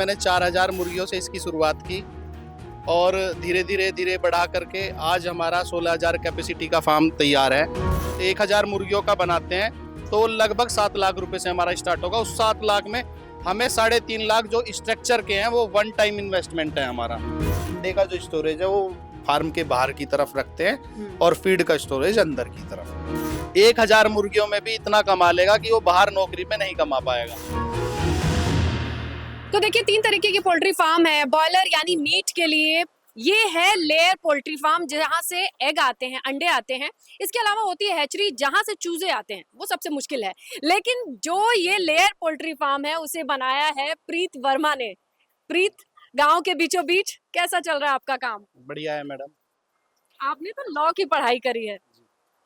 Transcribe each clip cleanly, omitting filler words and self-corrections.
मैंने 4000 मुर्गियों से इसकी शुरुआत की और धीरे धीरे धीरे बढ़ा करके आज हमारा 16000 कैपेसिटी का फार्म तैयार है। 1000 मुर्गियों का बनाते हैं तो लगभग 7 लाख रुपए से हमारा स्टार्ट होगा। उस 7 लाख में हमें 3.5 लाख जो स्ट्रक्चर के हैं वो वन टाइम इन्वेस्टमेंट है हमारा। अंडे का जो स्टोरेज है वो फार्म के बाहर की तरफ रखते हैं और फीड का स्टोरेज अंदर की तरफ। 1000 मुर्गियों में भी इतना कमा लेगा कि वो बाहर नौकरी में नहीं कमा पाएगा। तो देखिए 3 तरीके के पोल्ट्री फार्म है। बॉयलर यानी मीट के लिए ये है लेयर पोल्ट्री फार्म, जहां से एग आते हैं, अंडे आते हैं। इसके अलावा होती है हैचरी, जहां से चूजे आते हैं, वो सबसे मुश्किल है। लेकिन जो ये लेयर पोल्ट्री फार्म है उसे बनाया है प्रीत वर्मा ने। प्रीत, गांव के बीचों बीच कैसा चल रहा है आपका काम? बढ़िया है मैडम। आपने तो लॉ की पढ़ाई करी है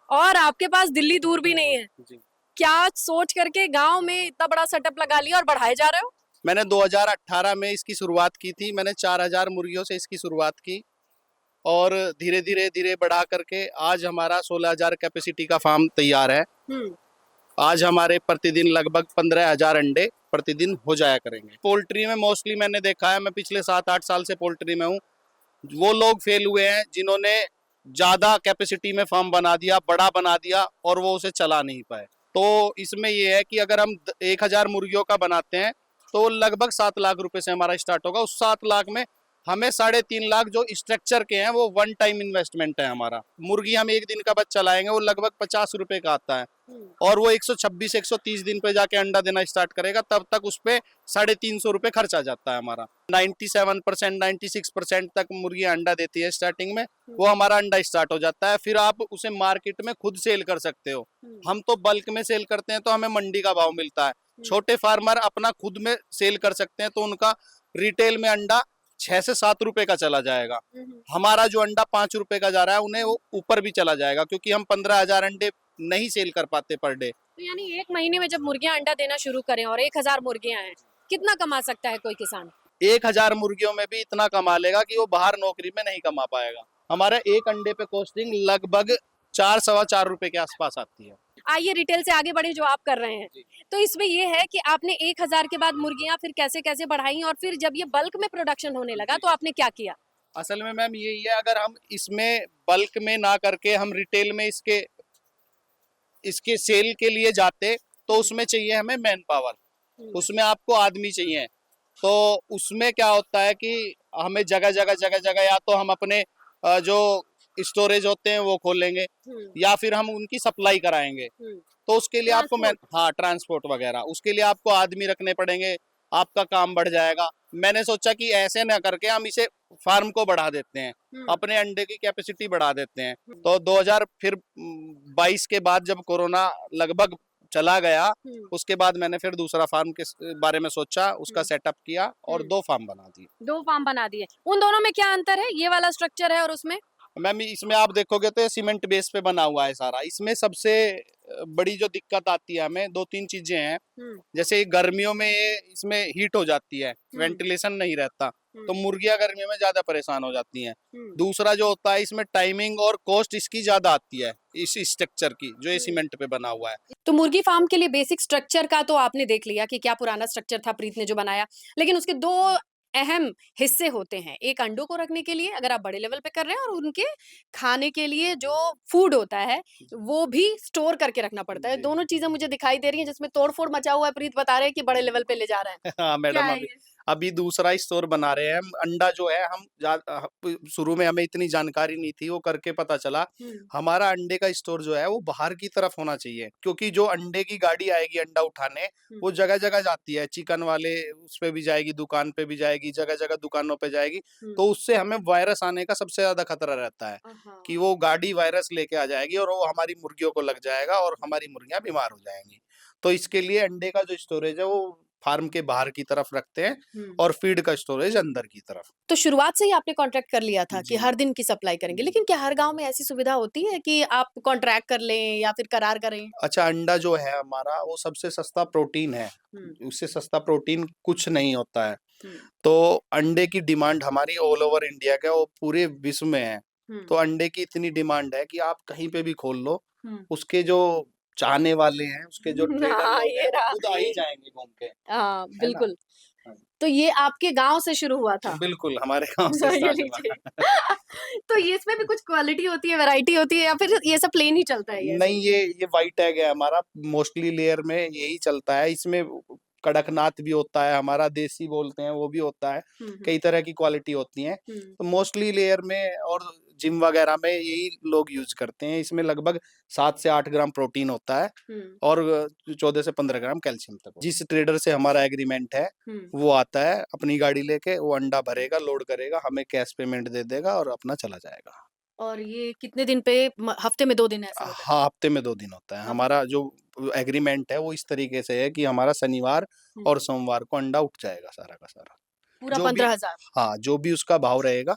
और आपके पास दिल्ली दूर भी नहीं है जी। क्या सोच करके गांव में इतना बड़ा सेटअप लगा लिया और बढ़ाए जा रहे हो? मैंने 2018 में इसकी शुरुआत की थी। मैंने 4000 मुर्गियों से इसकी शुरुआत की और धीरे धीरे धीरे बढ़ा करके आज हमारा 16000 कैपेसिटी का फार्म तैयार है। आज हमारे प्रतिदिन लगभग 15,000 अंडे प्रतिदिन हो जाया करेंगे। पोल्ट्री में मोस्टली मैंने देखा है, मैं पिछले 7-8 साल से पोल्ट्री में हूँ, वो लोग फेल हुए हैं जिन्होंने ज़्यादा कैपेसिटी में फार्म बना दिया, बड़ा बना दिया और वो उसे चला नहीं पाए। तो इसमें ये है कि अगर हम 1000 मुर्गियों का बनाते हैं तो लगभग 7 लाख रुपए से हमारा स्टार्ट होगा। उस 7 लाख में हमें 3.5 लाख जो स्ट्रक्चर के हैं वो वन टाइम इन्वेस्टमेंट है हमारा। मुर्गी हम एक दिन का बच्चा लाएंगे वो लगभग 50 रुपए का आता है और वो 126-130 दिन पे जाके अंडा देना स्टार्ट करेगा, तब तक उस पे 350 रुपए खर्च आ जाता है हमारा। 97% 96% तक मुर्गी अंडा देती है स्टार्टिंग में, वो हमारा अंडा स्टार्ट हो जाता है। फिर आप उसे मार्केट में खुद सेल कर सकते हो। हम तो बल्क में सेल करते हैं तो हमें मंडी का भाव मिलता है। छोटे फार्मर अपना खुद में सेल कर सकते हैं तो उनका रिटेल में अंडा 6 से 7 रुपए का चला जाएगा। हमारा जो अंडा 5 रुपए का जा रहा है उन्हें वो ऊपर भी चला जाएगा, क्योंकि हम 15,000 अंडे नहीं सेल कर पाते पर डे। तो यानी 1 महीने में जब मुर्गियां अंडा देना शुरू करें और 1000 मुर्गियां हैं, कितना कमा सकता है कोई किसान? 1000 मुर्गियों में भी इतना कमा लेगा कि वो बाहर नौकरी में नहीं कमा पाएगा। हमारे एक अंडे पे कॉस्टिंग लगभग 4-4.25 रुपए के आसपास आती है। आइए रिटेल से आगे बढ़े जो आप कर रहे हैं। तो इसमें ये है कि आपने 1000 के बाद मुर्गियां फिर कैसे-कैसे बढ़ाई और फिर जब ये बल्क में प्रोडक्शन होने लगा तो आपने क्या किया? असल में मैम यही है, अगर हम इसमें बल्क में ना करके हम रिटेल में इसके सेल के लिए जाते तो उसमें चाहिए हमें मैन पावर, उसमें आपको आदमी चाहिए। तो उसमें क्या होता है कि हमें जगह जगह या तो हम अपने जो स्टोरेज होते हैं वो खोलेंगे या फिर हम उनकी सप्लाई कराएंगे। तो उसके लिए आपको ट्रांसपोर्ट वगैरह, उसके लिए आपको आदमी रखने पड़ेंगे, आपका काम बढ़ जाएगा। मैंने सोचा कि ऐसे ना करके हम इसे फार्म को बढ़ा देते हैं, अपने अंडे की कैपेसिटी बढ़ा देते हैं। तो 2022 के बाद जब कोरोना लगभग चला गया, उसके बाद मैंने फिर दूसरा फार्म के बारे में सोचा, उसका सेटअप किया और 2 फार्म बना दिए। 2 फार्म बना दिए। उन दोनों में क्या अंतर है? ये वाला स्ट्रक्चर है और उसमें? मैम इसमें आप देखोगे तो सीमेंट बेस पे बना हुआ है सारा। इसमें सबसे बड़ी जो दिक्कत आती है हमें 2-3 चीजें हैं। जैसे गर्मियों में इसमें हीट हो जाती है, वेंटिलेशन नहीं रहता, तो मुर्गियां गर्मियों में ज्यादा परेशान हो जाती हैं। दूसरा जो होता है इसमें टाइमिंग और कॉस्ट इसकी ज्यादा आती है इस स्ट्रक्चर की, जो ये सीमेंट पे बना हुआ है। तो मुर्गी फार्म के लिए बेसिक स्ट्रक्चर का तो आपने देख लिया कि क्या पुराना स्ट्रक्चर था प्रीत ने जो बनाया, लेकिन उसके 2 अहम हिस्से होते हैं। एक अंडों को रखने के लिए अगर आप बड़े लेवल पे कर रहे हैं और उनके खाने के लिए जो फूड होता है वो भी स्टोर करके रखना पड़ता है। दोनों चीजें मुझे दिखाई दे रही हैं जिसमें तोड़-फोड़ मचा हुआ है। प्रीत बता रहे हैं कि बड़े लेवल पे ले जा रहे हैं। हाँ क्या मैडम, है ये? अभी दूसरा स्टोर बना रहे हैं। अंडा जो है शुरू में हमें इतनी जानकारी नहीं थी, वो करके पता चला हमारा अंडे का स्टोर जो है वो बाहर की तरफ होना चाहिए, क्योंकि जो अंडे की गाड़ी आएगी अंडा उठाने, वो जगह जगह जाती है। चिकन वाले उस पे भी जाएगी, दुकान पे भी जाएगी, जगह जगह दुकानों पे जाएगी। तो उससे हमें वायरस आने का सबसे ज्यादा खतरा रहता है कि वो गाड़ी वायरस लेके आ जाएगी और वो हमारी मुर्गियों को लग जाएगा और हमारी मुर्गियां बीमार हो जाएंगी। तो इसके लिए अंडे का जो स्टोरेज है वो फार्म के बाहर की तरफ रखते हैं और फीड का स्टोरेज अंदर की तरफ। तो शुरुआत से ही आपने कॉन्ट्रैक्ट कर लिया था कि हर दिन की सप्लाई करेंगे, लेकिन क्या हर गांव में ऐसी सुविधा होती है कि आप कॉन्ट्रैक्ट कर लें या फिर करार करें? अच्छा, अंडा जो है हमारा वो सबसे सस्ता प्रोटीन है, उससे सस्ता प्रोटीन कुछ नहीं होता है। तो अंडे की डिमांड हमारी ऑल ओवर इंडिया का, वो पूरे विश्व में है। तो अंडे की इतनी डिमांड है कि आप कहीं पे भी खोल लो, उसके जो चाहने वाले हैं, उसके जो ट्रेडर लोग हैं, वो खुद आ ही जाएंगे घूम के। हाँ, बिल्कुल। तो ये आपके गांव से शुरू हुआ था? बिल्कुल हमारे गांव से तो ये स्टार्ट हुआ। लीजिए। तो ये इसमें भी कुछ क्वालिटी होती है, वैरायटी होती है, या फिर ये सब प्लेन ही चलता है ये ऐसे नहीं, ही? ये व्हाइट टैग है हमारा, मोस्टली लेयर में यही चलता है। इसमें कड़कनाथ भी होता है, हमारा देसी बोलते हैं वो भी होता है, कई तरह की क्वालिटी होती हैं। तो मोस्टली लेयर में और जिम वगैरह में यही लोग यूज करते हैं। इसमें लगभग 7 से 8 ग्राम प्रोटीन होता है और 14 से 15 ग्राम कैल्शियम तक। जिस ट्रेडर से हमारा एग्रीमेंट है वो आता है अपनी गाड़ी लेके, वो अंडा भरेगा, लोड करेगा, हमें कैश पेमेंट दे देगा और अपना चला जाएगा। और ये कितने दिन पे, हफ्ते में 2 दिन ऐसे होता है? हाँ, हफ्ते में 2 दिन होता है। हमारा जो एग्रीमेंट है वो इस तरीके से है कि हमारा शनिवार और सोमवार को अंडा उठ जाएगा सारा का सारा। पूरा जो भी 15,000? हाँ, जो भी उसका भाव रहेगा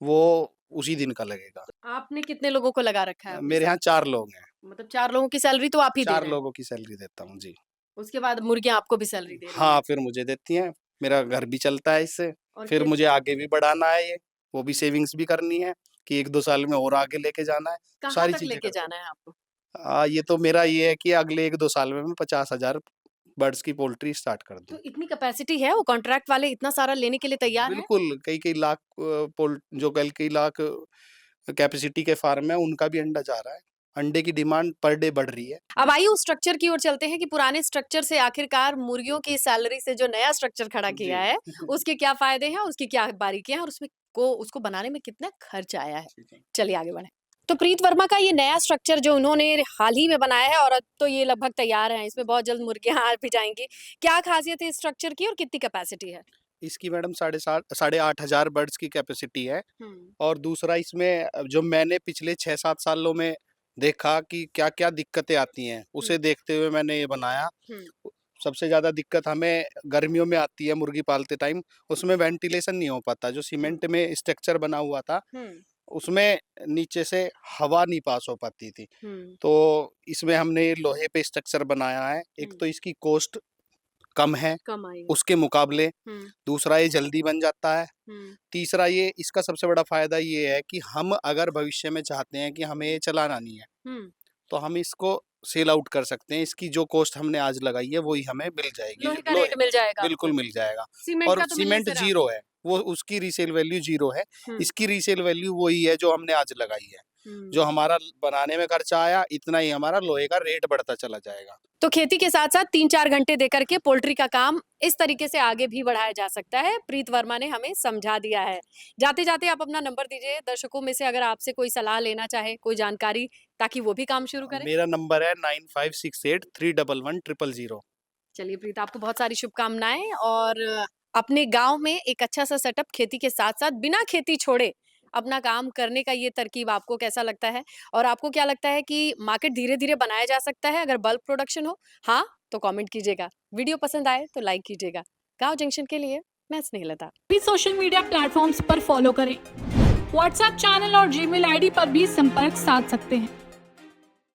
वो उसी दिन का लगेगा। आपने कितने लोगों को लगा रखा है अपने मेरे साथ? यहाँ 4 लोग हैं। मतलब 4 लोगों की सैलरी तो आप ही दे 4 रहे हैं? लोगों की सैलरी देता हूँ, जी। उसके बाद मुर्गियाँ आपको भी सैलरी दे रही हैं? हाँ, फिर मुझे देती हैं, मेरा घर भी चलता है इससे। और फिर खेत मुझे आगे भी बढ़ाना है ये, वो भी सेविंग्स भी करनी है कि 1-2 साल में और आगे लेके जाना है, कहाँ सारी तक चीज़ें लेके करते हैं। जाना है आपको? ये तो मेरा ये है कि अगले 1-2 साल में मैं 50,000 बर्ड्स की पोल्ट्री स्टार्ट कर तो दूँ। इतनी कैपेसिटी है, वो कॉन्ट्रैक्ट वाले इतना सारा लेने के लिए तैयार हैं? बिल्कुल, कई-कई लाख जो कई-कई लाख कैपेसिटी के फार्म है, उनका भी अंडा जा रहा है। अंडे की डिमांड पर डे बढ़ रही है। अब आइए उस स्ट्रक्चर की ओर चलते हैं कि पुराने स्ट्रक्चर से आखिरकार मुर्गियों की सैलरी से जो नया स्ट्रक्चर खड़ा किया जी। है, उसके क्या फ़ायदे हैं, उसकी क्या बारीकियाँ हैं और उसको बनाने में कितना खर्च आया है? ठीक है। चलिए आगे बढ़ें। तो प्रीत वर्मा का ये नया स्ट्रक्चर जो उन्होंने हाल ही में बनाया है और अब तो ये लगभग तैयार है, इसमें बहुत जल्द मुर्गियाँ आ भी जाएँगी। क्या ख़ासियत है इस स्ट्रक्चर की और कितनी कैपेसिटी है? इसकी मैडम साढ़े 8,000 बर्ड्स की कैपेसिटी है हुँ, और दूसरा इसमें जो मैंने पिछले 6-7 सालों में देखा कि क्या-क्या दिक्कतें आती हैं, हुँ, उसे देखते हुए मैंने ये बनाया। हुँ, सबसे ज़्यादा दिक्कत हमें गर्मियों में आती है मुर्गी पालते टाइम, उसमें वेंटिलेशन नहीं हो पाता। जो हुँ, सीमेंट में स्ट्रक्चर बना हुआ था, हुँ, उसमें नीचे से हवा नहीं पास हो पाती थी। हुँ, तो इसमें हमने लोहे पे स्ट्रक्चर बनाया है। एक हुँ, तो इसकी कॉस्ट कम है कम आई है। उसके मुकाबले, हुँ, दूसरा ये जल्दी बन जाता है, हुँ, तीसरा ये इसका सबसे बड़ा फ़ायदा ये है कि हम अगर भविष्य में चाहते हैं कि हमें ये चलाना नहीं है, हुँ। तो हम इसको सेल आउट कर सकते हैं। इसकी जो कॉस्ट हमने आज लगाई है, वही हमें मिल जाएगी। लोहे का लोहे रेट मिल जाएगा बिल्कुल आपको। मिल जाएगा सीमेंट और का तो मिलने सीमेंट से रहा। ज़ीरो है, वो उसकी रीसेल वैल्यू ज़ीरो है। हुँ, इसकी रीसेल वैल्यू वही है जो हमने आज लगाई है। जो हुँ। हमारा बनाने में खर्चा आया, इतना ही हमारा लोहे का रेट बढ़ता चला जाएगा। तो खेती के साथ-साथ 3-4 घंटे देकर के पोल्ट्री का काम इस तरीके से आगे भी बढ़ाया जा सकता है। प्रीत वर्मा ने हमें समझा दिया है। जाते-जाते आप अपना नंबर दीजिए दर्शकों में से अगर आपसे कोई सलाह लेना चाहे, कोई जानकारी ताकि वो भी काम शुरू करें। मेरा नंबर है 9568311000। चलिए प्रीत, आपको बहुत सारी शुभकामनाएँ और अपने गाँव में एक अच्छा-सा सेटअप खेती के साथ-साथ बिना खेती छोड़े अपना काम करने का ये तरकीब आपको कैसा लगता है? और आपको क्या लगता है कि मार्केट धीरे-धीरे बनाया जा सकता है अगर बल्क प्रोडक्शन हो? हाँ, तो कमेंट कीजिएगा। वीडियो पसंद आए तो लाइक कीजिएगा। गाँव जंक्शन के लिए मैं स्नेहलता। भी सोशल मीडिया प्लेटफॉर्म्स पर फॉलो करें। व्हाट्सएप चैनल और जीमेल आईडी पर भी संपर्क साध सकते हैं।